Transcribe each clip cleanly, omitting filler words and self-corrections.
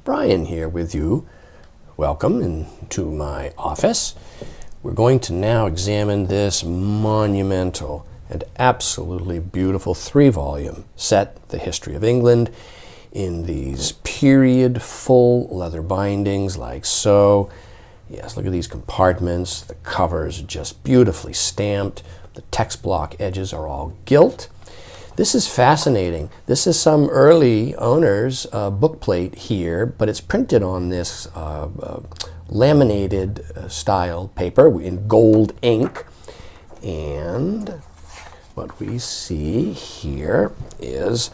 Brian here with you. Welcome into my office. We're going to now examine this monumental and absolutely beautiful 3-volume set, The History of England, in these period full leather bindings like so. Yes, look at these compartments. The covers are just beautifully stamped. The text block edges are all gilt. This is fascinating. This is some early owner's bookplate here, but it's printed on this laminated style paper in gold ink. And what we see here is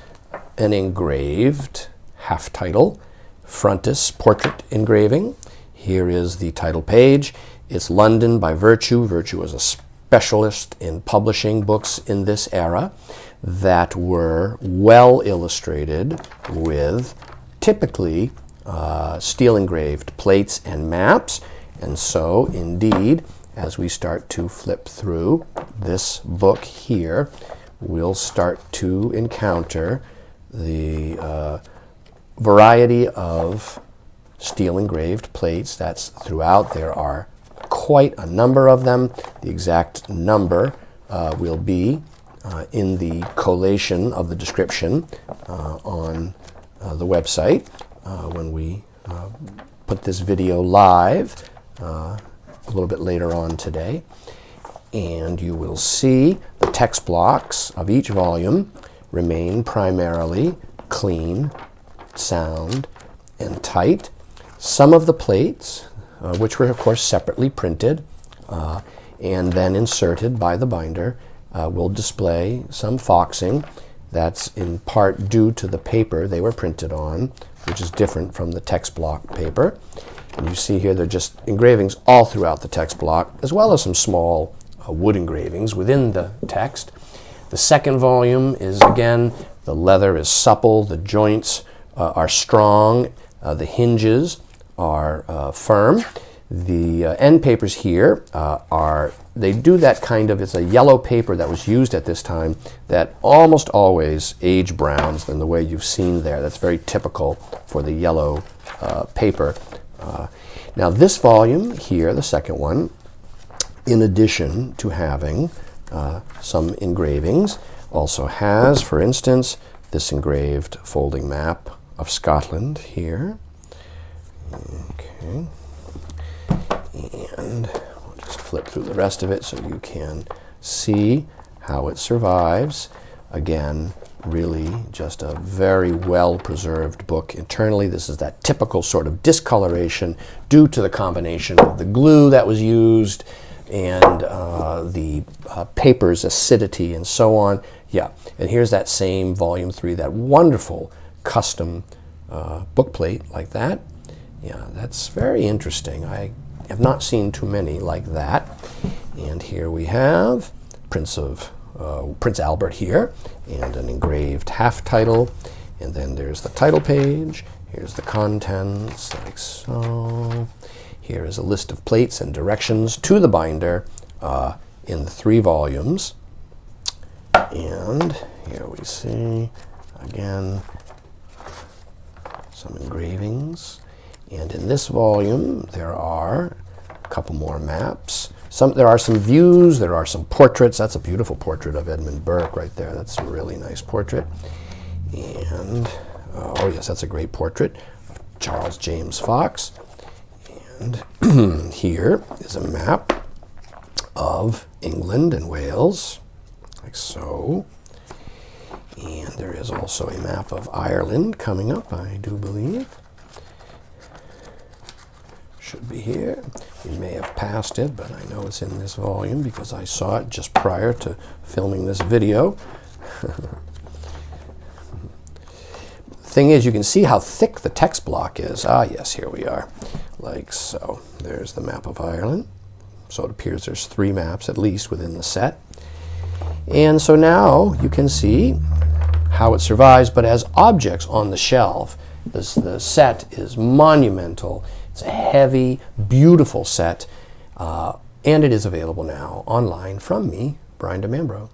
an engraved half-title frontis portrait engraving. Here is the title page. It's London by Virtue. Virtue is a specialist in publishing books in this era that were well illustrated with typically steel engraved plates and maps. And so indeed, as we start to flip through this book here, we'll start to encounter the variety of steel engraved plates that's throughout. There are quite a number of them. The exact number will be in the collation of the description on the website when we put this video live a little bit later on today. And you will see the text blocks of each volume remain primarily clean, sound, and tight. Some of the plates, which were of course separately printed and then inserted by the binder, will display some foxing. That's in part due to the paper they were printed on, which is different from the text block paper. And you see here they're just engravings all throughout the text block, as well as some small wood engravings within the text. The second volume is, again, the leather is supple, the joints are strong, the hinges are firm. The end papers here they do that kind of, it's a yellow paper that was used at this time that almost always age browns than the way you've seen there. That's very typical for the yellow paper. Now this volume here, the second one, in addition to having some engravings, also has, for instance, this engraved folding map of Scotland here. Okay. And we'll just flip through the rest of it so you can see how it survives. Again, really just a very well-preserved book internally. This is that typical sort of discoloration due to the combination of the glue that was used and the paper's acidity and so on. Yeah, and here's that same volume 3, that wonderful custom bookplate like that. Yeah, that's very interesting. I have not seen too many like that. And here we have Prince Albert here, and an engraved half title. And then there's the title page. Here's the contents, like so. Here is a list of plates and directions to the binder in the 3 volumes. And here we see, again, some engravings. And in this volume, there are a couple more maps. There are some views, there are some portraits. That's a beautiful portrait of Edmund Burke right there. That's a really nice portrait. And, oh yes, that's a great portrait of Charles James Fox. And here is a map of England and Wales, like so. And there is also a map of Ireland coming up, I do believe. Should be here. You may have passed it, but I know it's in this volume because I saw it just prior to filming this video. Thing is, you can see how thick the text block is. Ah, yes, here we are. Like so. There's the map of Ireland. So it appears there's 3 maps at least within the set. And so now you can see how it survives, but as objects on the shelf. The set is monumental. It's a heavy, beautiful set, and it is available now online from me, Brian DeMambro.